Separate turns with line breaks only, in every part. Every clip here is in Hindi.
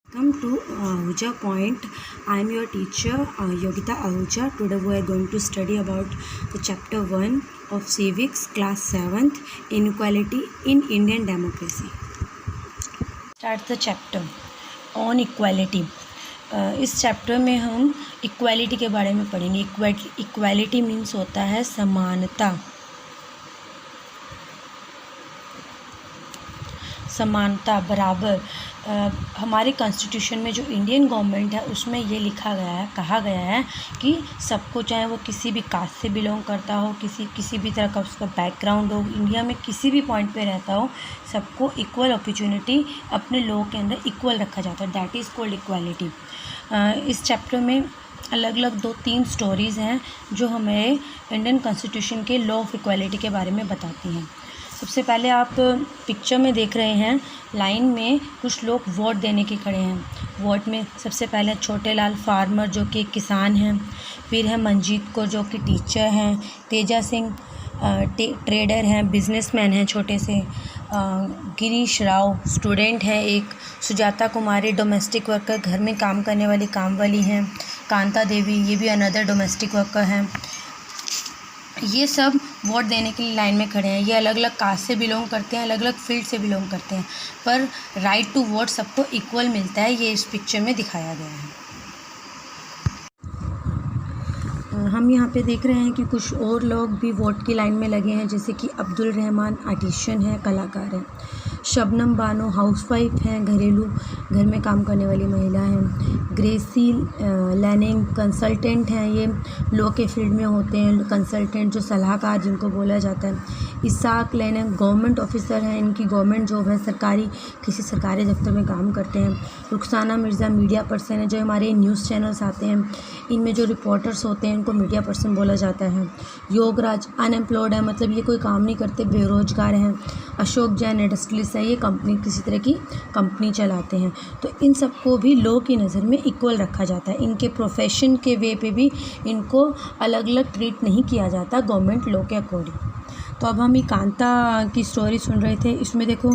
Welcome to Ahuja Point. I am your teacher Yogita Ahuja. Today we are going to study about the chapter 1 of Civics, class 7th, Inequality in Indian Democracy. Start the chapter on equality. इस चैप्टर में हम इक्वालिटी के बारे में पढ़ेंगे. इक्वालिटी मीन्स होता है समानता, बराबर. हमारे कॉन्स्टिट्यूशन में जो इंडियन गवर्नमेंट है उसमें ये कहा गया है कि सबको, चाहे वो किसी भी कास्ट से बिलोंग करता हो, किसी भी तरह का उसका बैकग्राउंड हो, इंडिया में किसी भी पॉइंट पे रहता हो, सबको इक्वल अपॉर्चुनिटी अपने लोगों के अंदर इक्वल रखा जाता है. That is called equality. इस चैप्टर में अलग अलग 2-3 स्टोरीज़ हैं जो हमें इंडियन कॉन्स्टिट्यूशन के लॉ ऑफ इक्वालिटी के बारे में बताती हैं. सबसे पहले आप पिक्चर में देख रहे हैं, लाइन में कुछ लोग वोट देने के खड़े हैं. वोट में सबसे पहले छोटे लाल फार्मर जो कि किसान हैं, फिर है मंजीत कौर जो कि टीचर हैं, तेजा सिंह ट्रेडर हैं, बिजनेसमैन हैं छोटे से, गिरीश राव स्टूडेंट हैं एक, सुजाता कुमारी डोमेस्टिक वर्कर घर में काम करने वाली काम वाली हैं, कांता देवी ये भी अनदर डोमेस्टिक वर्कर हैं. ये सब वोट देने के लिए लाइन में खड़े हैं. ये अलग अलग कास्ट से बिलोंग करते हैं, अलग अलग फील्ड से बिलोंग करते हैं, पर राइट टू वोट सबको इक्वल मिलता है. ये इस पिक्चर में दिखाया गया है. हम यहाँ पे देख रहे हैं कि कुछ और लोग भी वोट की लाइन में लगे हैं, जैसे कि अब्दुल रहमान आर्टिशियन है, कलाकार है, शबनम बानो हाउसवाइफ हैं, घरेलू घर में काम करने वाली महिला हैं, ग्रेसी लैनिंग कंसल्टेंट हैं, ये लॉ के फील्ड में होते हैं, कंसल्टेंट जो सलाहकार जिनको बोला जाता है. इसाक लैनिंग गवर्नमेंट ऑफिसर हैं, इनकी गवर्नमेंट जॉब है, किसी सरकारी दफ्तर में काम करते हैं. रुखसाना मिर्ज़ा मीडिया पर्सन है, जो हमारे न्यूज़ चैनल्स आते हैं इनमें जो रिपोर्टर्स होते हैं इनको मीडिया पर्सन बोला जाता है. योगराज अनएम्प्लॉयड है, मतलब ये कोई काम नहीं करते, बेरोजगार हैं. अशोक जैन इंडस्ट्रियलिस्ट है, ये किसी तरह की कंपनी चलाते हैं. तो इन सबको भी लॉ की नज़र में इक्वल रखा जाता है. इनके प्रोफेशन के वे पे भी इनको अलग अलग ट्रीट नहीं किया जाता गवर्नमेंट लॉ के अकॉर्डिंग. तो अब हम ये कांता की स्टोरी सुन रहे थे. इसमें देखो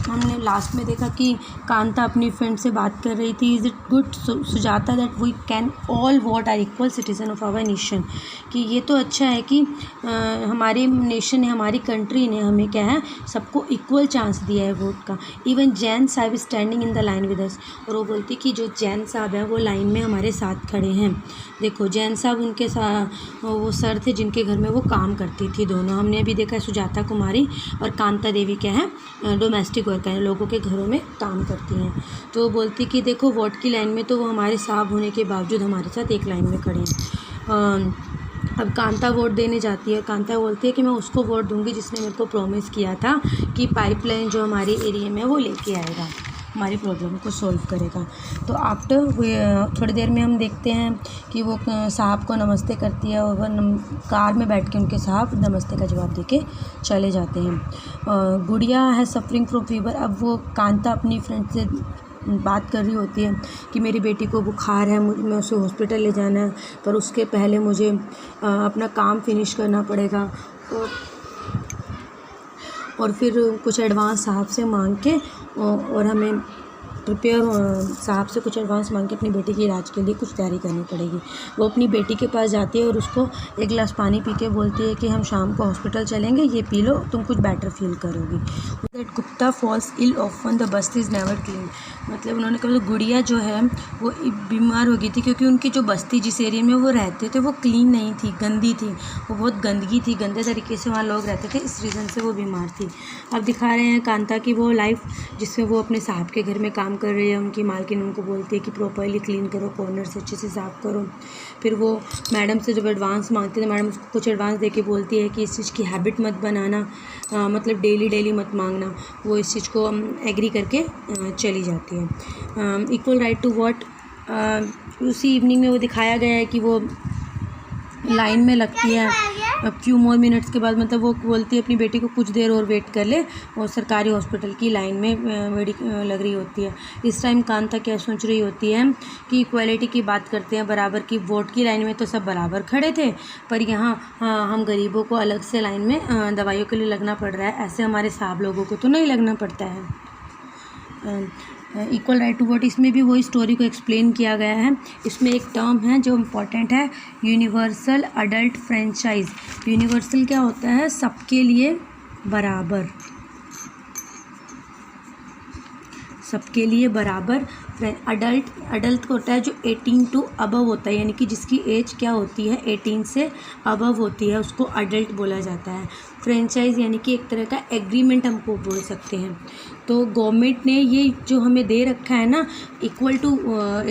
हमने लास्ट में देखा कि कांता अपनी फ्रेंड से बात कर रही थी, is it good Sujata that we can all vote are equal citizen of our nation, कि ये तो अच्छा है कि हमारी नेशन ने, हमारी कंट्री ने हमें क्या है, सबको इक्वल चांस दिया है वोट का. इवन जैन साहब standing in the line with us, और वो बोलती कि जो जैन साहब हैं वो लाइन में हमारे साथ खड़े हैं. देखो जैन साहब उनके साथ वो सर थे जिनके घर में वो काम करती थी दोनों. हमने अभी देखा सुजाता कुमारी और कांता देवी क्या है, डोमेस्टिक वर्कर हैं, लोगों के घरों में काम करती हैं. तो वो बोलती कि देखो वोट की लाइन में तो वो हमारे साहब होने के बावजूद हमारे साथ एक लाइन में खड़े हैं. अब कांता वोट देने जाती है. कांता बोलती है कि मैं उसको वोट दूंगी जिसने मेरे को प्रॉमिस किया था कि पाइपलाइन जो हमारे एरिया में वो लेके आएगा, हमारी प्रॉब्लम को सॉल्व करेगा. तो आफ्टर थोड़ी देर में हम देखते हैं कि वो साहब को नमस्ते करती है और वह कार में बैठ के उनके साहब नमस्ते का जवाब देके चले जाते हैं. गुड़िया है सफरिंग फ्रॉम फीवर. अब वो कांता अपनी फ्रेंड से बात कर रही होती है कि मेरी बेटी को बुखार है, मैं उसे हॉस्पिटल ले जाना है, पर उसके पहले मुझे अपना काम फिनिश करना पड़ेगा. और फिर कुछ एडवांस साहब से मांग के और हमें साहब से कुछ एडवांस मांग के अपनी बेटी के इलाज के लिए कुछ तैयारी करनी पड़ेगी. वो अपनी बेटी के पास जाती है और उसको एक गिलास पानी पी के बोलती है कि हम शाम को हॉस्पिटल चलेंगे, ये पी लो, तुम कुछ बेटर फील करोगी. That Gupta falls ill often the basti is never clean, मतलब उन्होंने कहा गुड़िया जो है वो बीमार हो गई थी क्योंकि उनकी जो बस्ती जिस एरिया में वो रहते थे वो क्लीन नहीं थी, गंदी थी, वो बहुत गंदगी थी, गंदे तरीके से वहाँ लोग रहते थे, इस रीज़न से वो बीमार थी. अब दिखा रहे हैं कांता की वो लाइफ जिसमें वो अपने साहब के घर में काम कर रही है. उनकी मालकिन उनको बोलती है कि प्रॉपरली क्लीन करो, कॉर्नर से अच्छे से साफ़ करो. फिर वो मैडम से जब एडवांस मांगते थे, मैडम उसको कुछ एडवांस दे के बोलती है कि इस चीज़ की हैबिट मत बनाना, मतलब डेली मत मांगना. वो इस चीज़ को एग्री करके चली जाती है. इक्वल राइट टू वोट, उसी इवनिंग में वो दिखाया गया है कि वो लाइन में लगती है. फ्यू मोर मिनट्स के बाद, मतलब वो बोलती है अपनी बेटी को कुछ देर और वेट कर ले, और सरकारी हॉस्पिटल की लाइन में लग रही होती है. इस टाइम कांता क्या सोच रही होती है कि इक्वालिटी की बात करते हैं, बराबर की. वोट की लाइन में तो सब बराबर खड़े थे, पर यहाँ हम गरीबों को अलग से लाइन में दवाइयों के लिए लगना पड़ रहा है. ऐसे हमारे साहब लोगों को तो नहीं लगना पड़ता है. इक्वल राइट टू वोट, इसमें भी वही स्टोरी को एक्सप्लेन किया गया है। इसमें एक टर्म है जो इम्पोर्टेंट है, यूनिवर्सल अडल्ट फ्रेंचाइज। यूनिवर्सल क्या होता है? सबके लिए बराबर, सबके लिए बराबर। अडल्ट को होता है जो 18 टू अबव होता है, यानी कि जिसकी एज क्या होती है 18 से अबव होती है, उसको अडल्ट बोला जाता है। फ्रेंचाइज यानी कि एक तरह का एग्रीमेंट हमको बोल सकते हैं। तो गवर्नमेंट ने ये जो हमें दे रखा है ना, equal to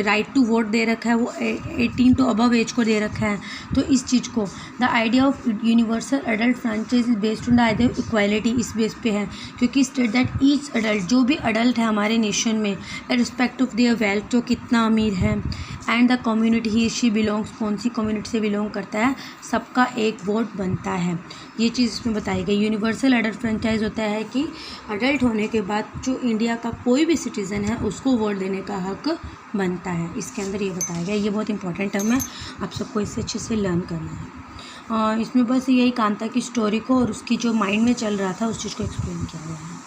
right to vote दे रखा है, वो 18 टू अबव एज को दे रखा है। तो इस चीज़ को the idea of universal adult franchise is based on the idea of equality, इस बेस पे है, क्योंकि स्टेट दैट ईच अडल्ट, जो भी अडल्ट है हमारे नेशन में, रिस्पेक्ट ऑफ देयर वेल्थ, जो कितना अमीर है, and the community he she belongs, कौन सी कम्युनिटी से बिलोंग करता है, सबका एक वोट बनता है। ये चीज़ इसमें बताई गई। यूनिवर्सल अडल्ट फ्रेंचाइज होता है कि अडल्ट होने के बाद जो इंडिया का कोई भी सिटीज़न है उसको वोट देने का हक बनता है। इसके अंदर ये बताया गया। ये बहुत इंपॉर्टेंट टर्म है, आप सबको इससे अच्छे से लर्न करना है। इसमें बस यही कांता की स्टोरी को और उसकी जो माइंड में चल रहा था उस चीज़ को एक्सप्लेन किया गया है।